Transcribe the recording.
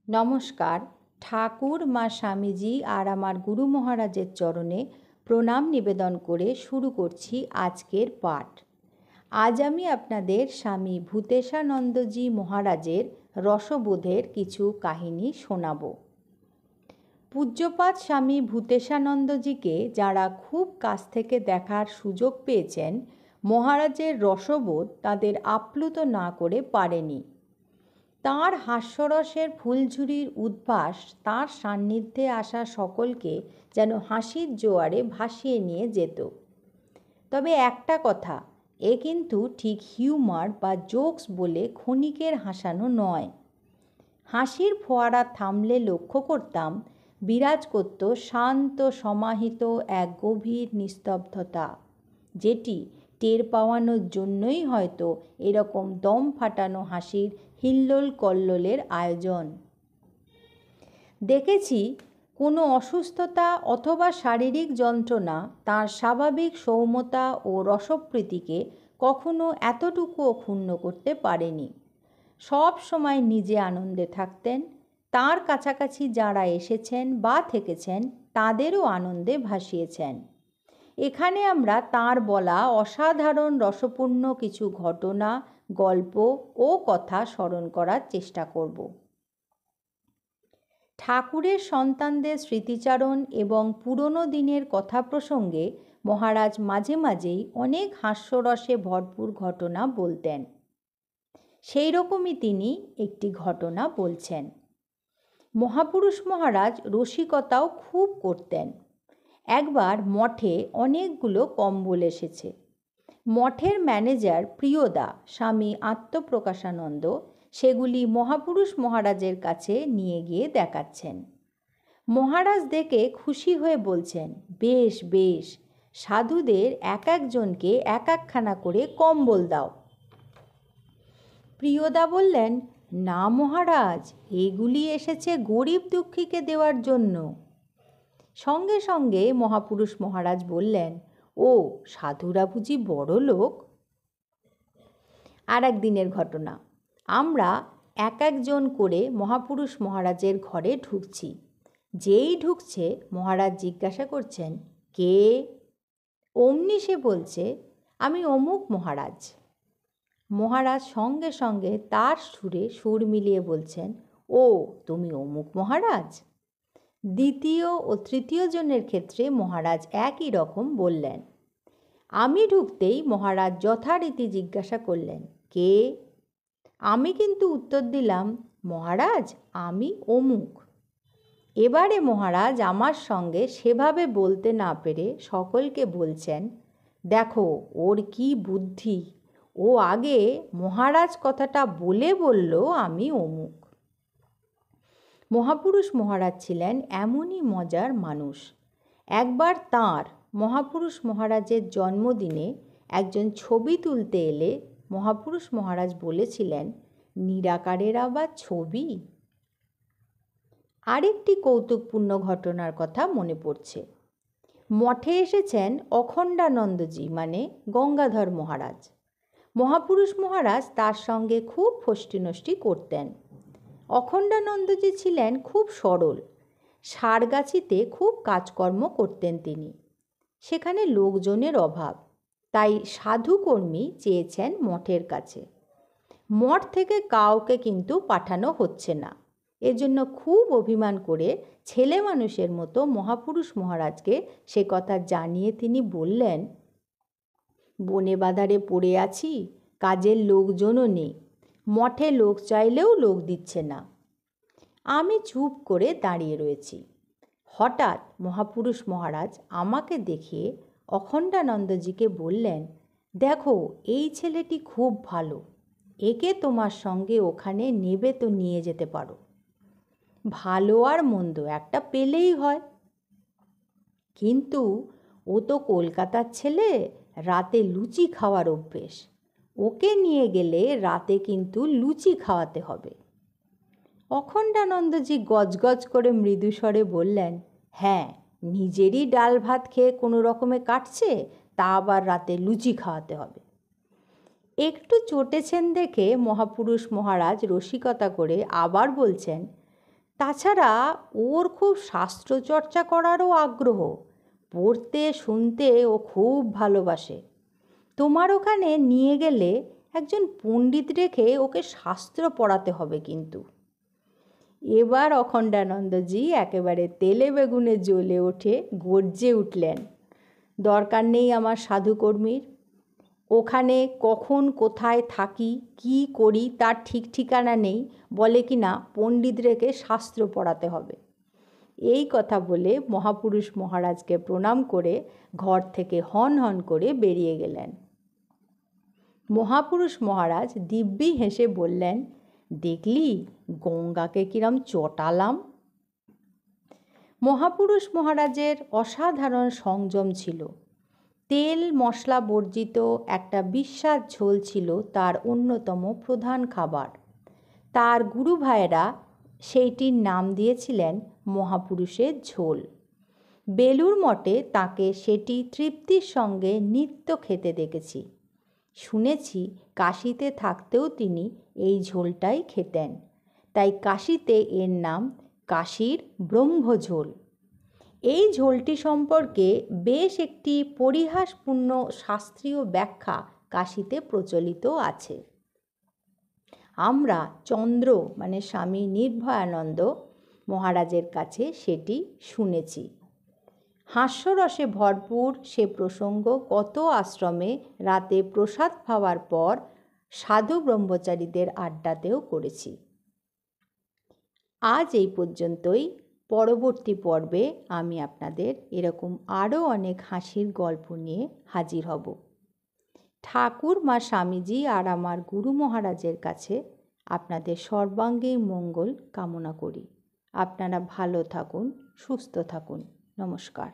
নমস্কার। ঠাকুর মা স্বামীজি আর আমার গুরু মহারাজের চরণে প্রণাম নিবেদন করে শুরু করছি আজকের পাঠ। আজ আমি আপনাদের স্বামী ভূতেশানন্দজি মহারাজের রসবোধের কিছু কাহিনী শোনাব। পূজ্যপাদ স্বামী ভূতেশানন্দজিকে যারা খুব কাছ থেকে দেখার সুযোগ পেয়েছেন, মহারাজের রসবোধ তাদের আপ্লুত না করে পারেনি। তাঁর হাস্যরসের ফুলঝুরির উদ্ভাস তাঁর সান্নিধ্যে আসা সকলকে যেন হাসির জোয়ারে ভাসিয়ে নিয়ে যেত। তবে একটা কথা, এ কিন্তু ঠিক হিউমার বা জোকস বলে ক্ষণিকের হাসানো নয়। হাসির ফোয়ারা থামলে লক্ষ্য করতাম বিরাজ করত শান্ত সমাহিত এক গভীর নিস্তব্ধতা, যেটি টের পাওয়ানোর জন্যই হয়তো এরকম দম ফাটানো হাসির হিল্লোল কল্লোলের আয়োজন। দেখেছি কোনো অসুস্থতা অথবা শারীরিক যন্ত্রণা তার স্বাভাবিক সৌম্যতা ও রসপ্রীতিকে কখনো এতটুকুও ক্ষুণ্ণ করতে পারেনি। সব সময় নিজে আনন্দে থাকতেন, তার কাছাকাছি যারা এসেছেন বা থেকেছেন তাদেরও আনন্দে ভাসিয়েছেন। এখানে আমরা তাঁর বলা অসাধারণ রসপূর্ণ কিছু ঘটনা, গল্প ও কথা স্মরণ করার চেষ্টা করব। ঠাকুরের সন্তানদের স্মৃতিচারণ এবং পুরনো দিনের কথা প্রসঙ্গে মহারাজ মাঝে মাঝেই অনেক হাস্যরসে ভরপুর ঘটনা বলতেন। সেই রকমই তিনি একটি ঘটনা বলছেন। মহাপুরুষ মহারাজ রসিকতাও খুব করতেন। একবার মঠে অনেকগুলো কম্বল এসেছে। মঠের ম্যানেজার প্রিয়দা স্বামী আত্মপ্রকাশানন্দ সেগুলি মহাপুরুষ মহারাজের কাছে নিয়ে গিয়ে দেখাচ্ছেন। মহারাজ দেখে খুশি হয়ে বলছেন, বেশ বেশ, সাধুদের এক একজনকে এক একখানা করে কম্বল দাও। প্রিয়দা বললেন, না মহারাজ, এগুলি এসেছে গরিব দুঃখীকে দেওয়ার জন্য। সঙ্গে সঙ্গে মহাপুরুষ মহারাজ বললেন, ও সাধুরা বুঝি বড় লোক? আর একদিনের ঘটনা, আমরা এক একজন করে মহাপুরুষ মহারাজের ঘরে ঢুকছি। যেই ঢুকছে মহারাজ জিজ্ঞাসা করছেন, কে? অমনি সে বলছে, আমি অমুক মহারাজ। মহারাজ সঙ্গে সঙ্গে তার সুরে সুর মিলিয়ে বলছেন, ও তুমি অমুক মহারাজ। দ্বিতীয় ও তৃতীয় জনের ক্ষেত্রে মহারাজ একই রকম বললেন। আমি ঢুকতেই মহারাজ যথারীতি জিজ্ঞাসা করলেন, কে? আমি কিন্তু উত্তর দিলাম, মহারাজ আমি অমুক। এবারে মহারাজ আমার সঙ্গে সেভাবে বলতে না পেরে সকলকে বলছেন, দেখো ওর কি বুদ্ধি, ও আগে মহারাজ কথাটা বলে বলল আমি অমুক। মহাপুরুষ মহারাজ ছিলেন এমনই মজার মানুষ। একবার তাঁর মহাপুরুষ মহারাজের জন্মদিনে একজন ছবি তুলতে এলে মহাপুরুষ মহারাজ বলেছিলেন, নিরাকারের আবার ছবি? আরেকটি কৌতুকপূর্ণ ঘটনার কথা মনে পড়ছে। মঠে এসেছেন অখণ্ডানন্দজি মানে গঙ্গাধর মহারাজ। মহাপুরুষ মহারাজ তার সঙ্গে খুব ফষ্টিনষ্টি করতেন। অখণ্ডানন্দজি ছিলেন খুব সরল। সারগাছিতে খুব কাজকর্ম করতেন তিনি। সেখানে লোকজনের অভাব, তাই সাধুকর্মী চেয়েছেন মঠের কাছে। মঠ থেকে কাউকে কিন্তু পাঠানো হচ্ছে না। এজন্য খুব অভিমান করে ছেলে মানুষের মতো মহাপুরুষ মহারাজকে সে কথা জানিয়ে তিনি বললেন, বনে বাঁধারে পড়ে আছি, কাজের লোকজনও নেই, মঠে লোক চাইলেও লোক দিচ্ছে না। আমি চুপ করে দাঁড়িয়ে রয়েছি। হঠাৎ মহাপুরুষ মহারাজ আমাকে দেখিয়ে অখণ্ডানন্দজিকে বললেন, দেখো এই ছেলেটি খুব ভালো, একে তোমার সঙ্গে ওখানে নেবে তো নিয়ে যেতে পারো। ভালো আর মন্দ একটা পেলেই হয়। কিন্তু ও তো কলকাতার ছেলে, রাতে লুচি খাওয়ার অভ্যেস, ওকে নিয়ে গেলে রাতে কিন্তু লুচি খাওয়াতে হবে। অখণ্ডানন্দজি গজগজ করে মৃদু স্বরে বললেন, হ্যাঁ, নিজেরই ডাল ভাত খেয়ে কোনো রকমে কাটছে, তা আবার রাতে লুচি খাওয়াতে হবে। একটু চটেছেন দেখে মহাপুরুষ মহারাজ রসিকতা করে আবার বলছেন, তাছাড়া ওর খুব শাস্ত্রচর্চা করারও আগ্রহ, পড়তে শুনতে ও খুব ভালোবাসে। তোমার ওখানে নিয়ে গেলে একজন পণ্ডিত রেখে ওকে শাস্ত্র পড়াতে হবে কিন্তু। এবার অখণ্ডানন্দজি একেবারে তেলে বেগুনে জ্বলে ওঠে, গর্জে উঠলেন, দরকার নেই আমার সাধুকর্মীর। ওখানে কখন কোথায় থাকি কি করি তার ঠিক ঠিকানা নেই, বলে কি না পণ্ডিত রেখে শাস্ত্র পড়াতে হবে। এই কথা বলে মহাপুরুষ মহারাজকে প্রণাম করে ঘর থেকে হন হন করে বেরিয়ে গেলেন। মহাপুরুষ মহারাজ দিব্যি হেসে বললেন, দেখলি গঙ্গাকে কিরম চটালাম। মহাপুরুষ মহারাজের অসাধারণ সংযম ছিল। তেল মশলা বর্জিত একটা বিস্বাদ ঝোল ছিল তার অন্যতম প্রধান খাবার। তার গুরু ভাইয়েরা সেইটির নাম দিয়েছিলেন মহাপুরুষের ঝোল। বেলুড় মঠে তাকে সেটি তৃপ্তির সঙ্গে নিত্য খেতে দেখেছি। শুনেছি কাশীতে থাকতেও তিনি এই ঝোলটাই খেতেন, তাই কাশীতে এর নাম কাশীর ব্রহ্মঝোল। এই ঝোলটি সম্পর্কে বেশ একটি পরিহাসপূর্ণ শাস্ত্রীয় ব্যাখ্যা কাশীতে প্রচলিত আছে। আমরা চন্দ্র মানে স্বামী নির্ভয়ানন্দ মহারাজের কাছে সেটি শুনেছি। হাস্যরসে ভরপুর সে প্রসঙ্গ কত আশ্রমে রাতে প্রসাদ খাওয়ার পর সাধু ব্রহ্মচারীদের আড্ডাতেও করেছি। আজ এই পর্যন্তই। পরবর্তী পর্বে আমি আপনাদের এরকম আরও অনেক হাসির গল্প নিয়ে হাজির হব। ঠাকুর মা স্বামীজি আর আমার গুরু মহারাজের কাছে আপনাদের সর্বাঙ্গীন মঙ্গল কামনা করি। আপনারা ভালো থাকুন, সুস্থ থাকুন। নমস্কার।